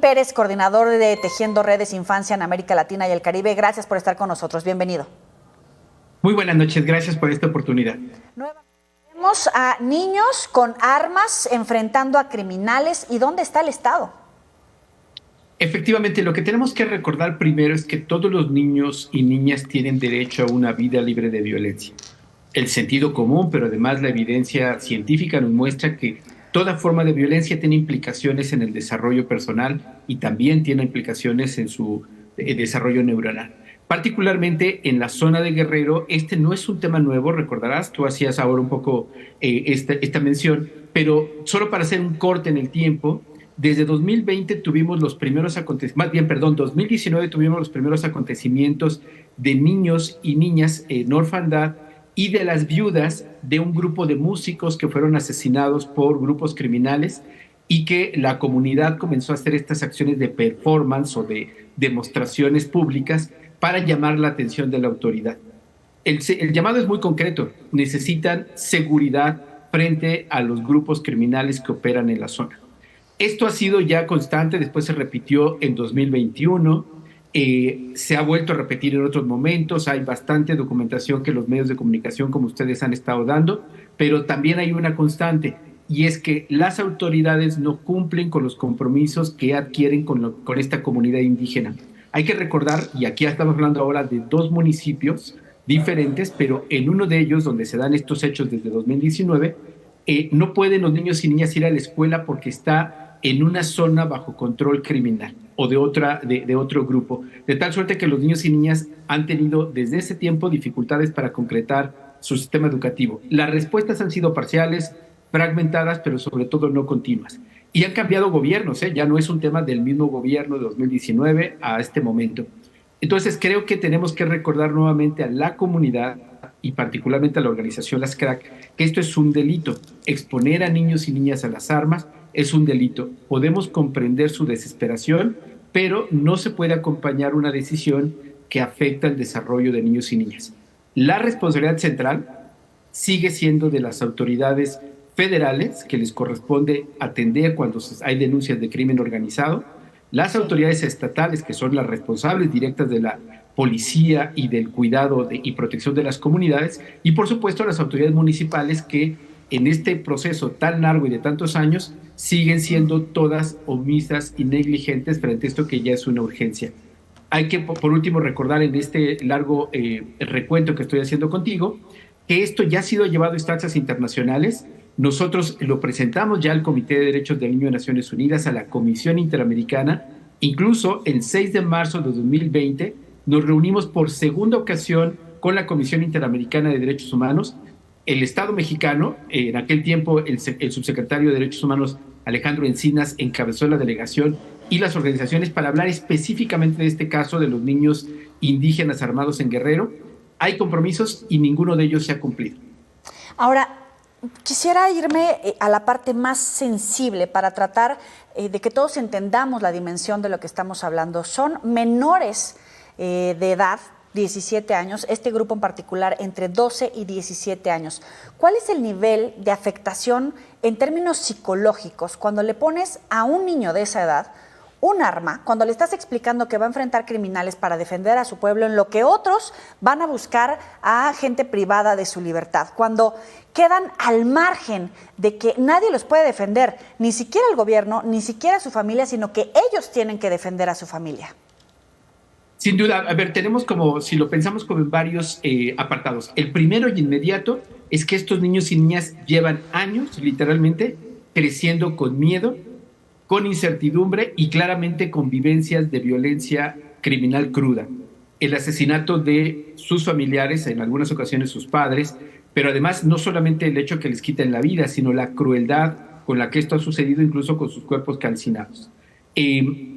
Pérez, coordinador de Tejiendo Redes Infancia en América Latina y el Caribe. Gracias por estar con nosotros. Bienvenido. Muy buenas noches. Gracias por esta oportunidad. Vemos a niños con armas enfrentando a criminales. ¿Y dónde está el Estado? Efectivamente, lo que tenemos que recordar primero es que todos los niños y niñas tienen derecho a una vida libre de violencia. El sentido común, pero además la evidencia científica nos muestra que toda forma de violencia tiene implicaciones en el desarrollo personal y también tiene implicaciones en su desarrollo neuronal. Particularmente en la zona de Guerrero, este no es un tema nuevo, recordarás, tú hacías ahora un poco esta mención, pero solo para hacer un corte en el tiempo, desde 2020 tuvimos los primeros acontecimientos, 2019 tuvimos los primeros acontecimientos de niños y niñas en orfandad y de las viudas de un grupo de músicos que fueron asesinados por grupos criminales y que la comunidad comenzó a hacer estas acciones de performance o de demostraciones públicas para llamar la atención de la autoridad. El llamado es muy concreto, necesitan seguridad frente a los grupos criminales que operan en la zona. Esto ha sido ya constante, después se repitió en 2021, se ha vuelto a repetir en otros momentos, hay bastante documentación que los medios de comunicación como ustedes han estado dando, pero también hay una constante, y es que las autoridades no cumplen con los compromisos que adquieren con esta comunidad indígena. Hay que recordar, y aquí estamos hablando ahora de 2 municipios diferentes, pero en uno de ellos, donde se dan estos hechos desde 2019, no pueden los niños y niñas ir a la escuela porque está en una zona bajo control criminal o de otro grupo, de tal suerte que los niños y niñas han tenido desde ese tiempo dificultades para concretar su sistema educativo. Las respuestas han sido parciales, fragmentadas, pero sobre todo no continuas. Y han cambiado gobiernos, ya no es un tema del mismo gobierno de 2019 a este momento. Entonces creo que tenemos que recordar nuevamente a la comunidad y particularmente a la organización Las Crack, que esto es un delito. Exponer a niños y niñas a las armas es un delito. Podemos comprender su desesperación, pero no se puede acompañar una decisión que afecta el desarrollo de niños y niñas. La responsabilidad central sigue siendo de las autoridades federales, que les corresponde atender cuando hay denuncias de crimen organizado, las autoridades estatales, que son las responsables directas de la policía y del cuidado y protección de las comunidades, y por supuesto las autoridades municipales que en este proceso tan largo y de tantos años siguen siendo todas omisas y negligentes frente a esto que ya es una urgencia. Hay que, por último, recordar en este largo recuento que estoy haciendo contigo, que esto ya ha sido llevado a instancias internacionales. Nosotros lo presentamos ya al Comité de Derechos del Niño de Naciones Unidas, a la Comisión Interamericana. Incluso el 6 de marzo de 2020 nos reunimos por segunda ocasión con la Comisión Interamericana de Derechos Humanos. El Estado mexicano, en aquel tiempo el subsecretario de Derechos Humanos Alejandro Encinas encabezó la delegación y las organizaciones para hablar específicamente de este caso de los niños indígenas armados en Guerrero. Hay compromisos y ninguno de ellos se ha cumplido. Ahora, quisiera irme a la parte más sensible para tratar de que todos entendamos la dimensión de lo que estamos hablando. Son menores de edad, 17 años, este grupo en particular entre 12 y 17 años. ¿Cuál es el nivel de afectación en términos psicológicos cuando le pones a un niño de esa edad un arma, cuando le estás explicando que va a enfrentar criminales para defender a su pueblo, en lo que otros van a buscar a gente privada de su libertad, cuando quedan al margen de que nadie los puede defender, ni siquiera el gobierno, ni siquiera su familia, sino que ellos tienen que defender a su familia? Sin duda, a ver, tenemos como, si lo pensamos como en varios apartados. El primero y inmediato es que estos niños y niñas llevan años, literalmente, creciendo con miedo, con incertidumbre y claramente con vivencias de violencia criminal cruda. El asesinato de sus familiares, en algunas ocasiones sus padres, pero además no solamente el hecho que les quiten la vida, sino la crueldad con la que esto ha sucedido incluso con sus cuerpos calcinados.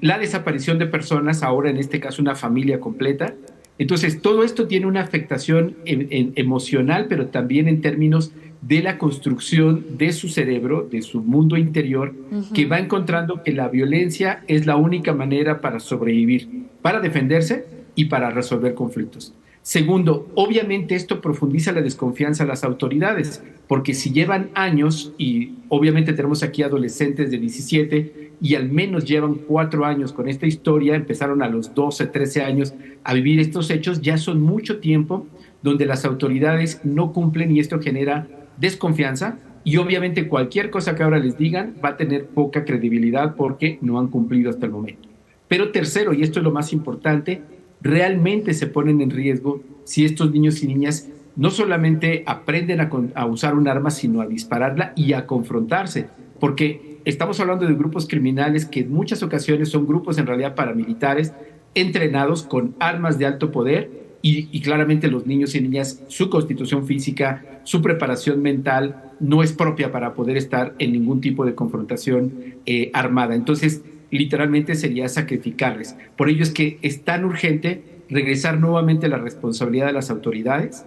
La desaparición de personas, ahora en este caso una familia completa. Entonces todo esto tiene una afectación emocional, pero también en términos de la construcción de su cerebro, de su mundo interior, que va encontrando que la violencia es la única manera para sobrevivir, para defenderse y para resolver conflictos. Segundo, obviamente esto profundiza la desconfianza a las autoridades, porque si llevan años, y obviamente tenemos aquí adolescentes de 17 y al menos llevan 4 años con esta historia, empezaron a los 12, 13 años a vivir estos hechos, ya son mucho tiempo donde las autoridades no cumplen y esto genera desconfianza y obviamente cualquier cosa que ahora les digan va a tener poca credibilidad porque no han cumplido hasta el momento. Pero tercero, y esto es lo más importante, realmente se ponen en riesgo si estos niños y niñas no solamente aprenden a usar un arma, sino a dispararla y a confrontarse, porque estamos hablando de grupos criminales que en muchas ocasiones son grupos en realidad paramilitares entrenados con armas de alto poder y claramente los niños y niñas, su constitución física, su preparación mental no es propia para poder estar en ningún tipo de confrontación armada. Entonces, literalmente sería sacrificarles. Por ello es que es tan urgente regresar nuevamente a la responsabilidad de las autoridades.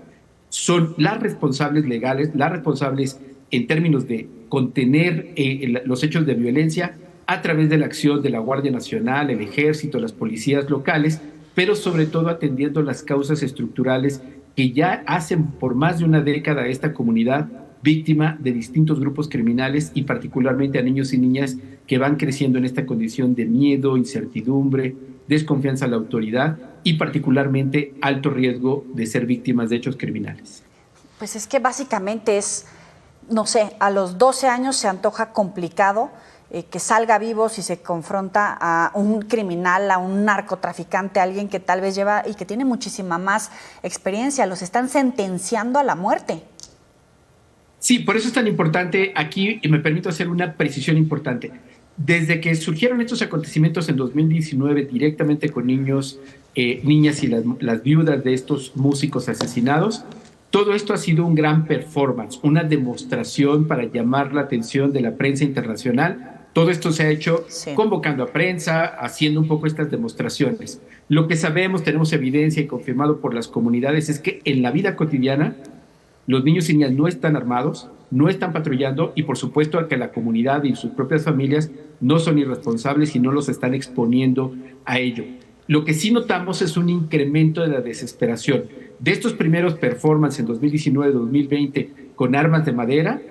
Son las responsables legales, las responsables en términos de contener los hechos de violencia a través de la acción de la Guardia Nacional, el Ejército, las policías locales, pero sobre todo atendiendo las causas estructurales que ya hacen por más de una década a esta comunidad víctima de distintos grupos criminales y particularmente a niños y niñas que van creciendo en esta condición de miedo, incertidumbre, desconfianza a la autoridad y particularmente alto riesgo de ser víctimas de hechos criminales. Pues es que básicamente es, no sé, a los 12 años se antoja complicado que salga vivo si se confronta a un criminal, a un narcotraficante, a alguien que tal vez lleva y que tiene muchísima más experiencia. Los están sentenciando a la muerte. Sí, por eso es tan importante aquí, y me permito hacer una precisión importante. Desde que surgieron estos acontecimientos en 2019 directamente con niños, niñas y las viudas de estos músicos asesinados, todo esto ha sido un gran performance, una demostración para llamar la atención de la prensa internacional. Todo esto se ha hecho convocando a prensa, haciendo un poco estas demostraciones. Lo que sabemos, tenemos evidencia y confirmado por las comunidades es que en la vida cotidiana los niños y niñas no están armados, no están patrullando y por supuesto que la comunidad y sus propias familias no son irresponsables y no los están exponiendo a ello. Lo que sí notamos es un incremento de la desesperación. De estos primeros performances en 2019-2020 con armas de madera,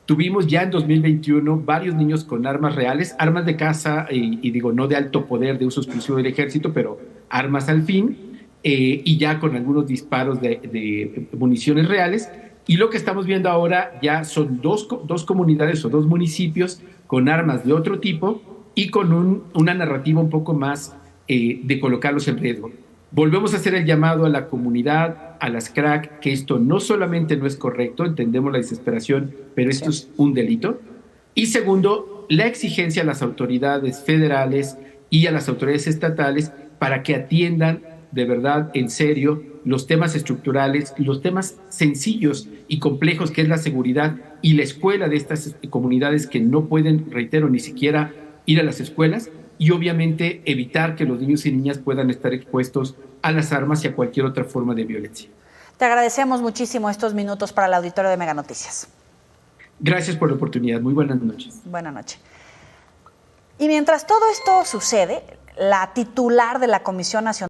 tuvimos ya en 2021 varios niños con armas reales, armas de caza y digo no de alto poder de uso exclusivo del ejército, pero armas al fin y ya con algunos disparos de municiones reales. Y lo que estamos viendo ahora ya son dos comunidades o dos municipios con armas de otro tipo y con una narrativa un poco más de colocarlos en riesgo. Volvemos a hacer el llamado a la comunidad, a las crack, que esto no solamente no es correcto, entendemos la desesperación, pero esto es un delito. Y segundo, la exigencia a las autoridades federales y a las autoridades estatales para que atiendan de verdad, en serio, los temas estructurales, los temas sencillos y complejos que es la seguridad y la escuela de estas comunidades que no pueden, reitero, ni siquiera ir a las escuelas y obviamente evitar que los niños y niñas puedan estar expuestos a las armas y a cualquier otra forma de violencia. Te agradecemos muchísimo estos minutos para el auditorio de Mega Noticias. Gracias por la oportunidad. Muy buenas noches. Buenas noches. Y mientras todo esto sucede, la titular de la Comisión Nacional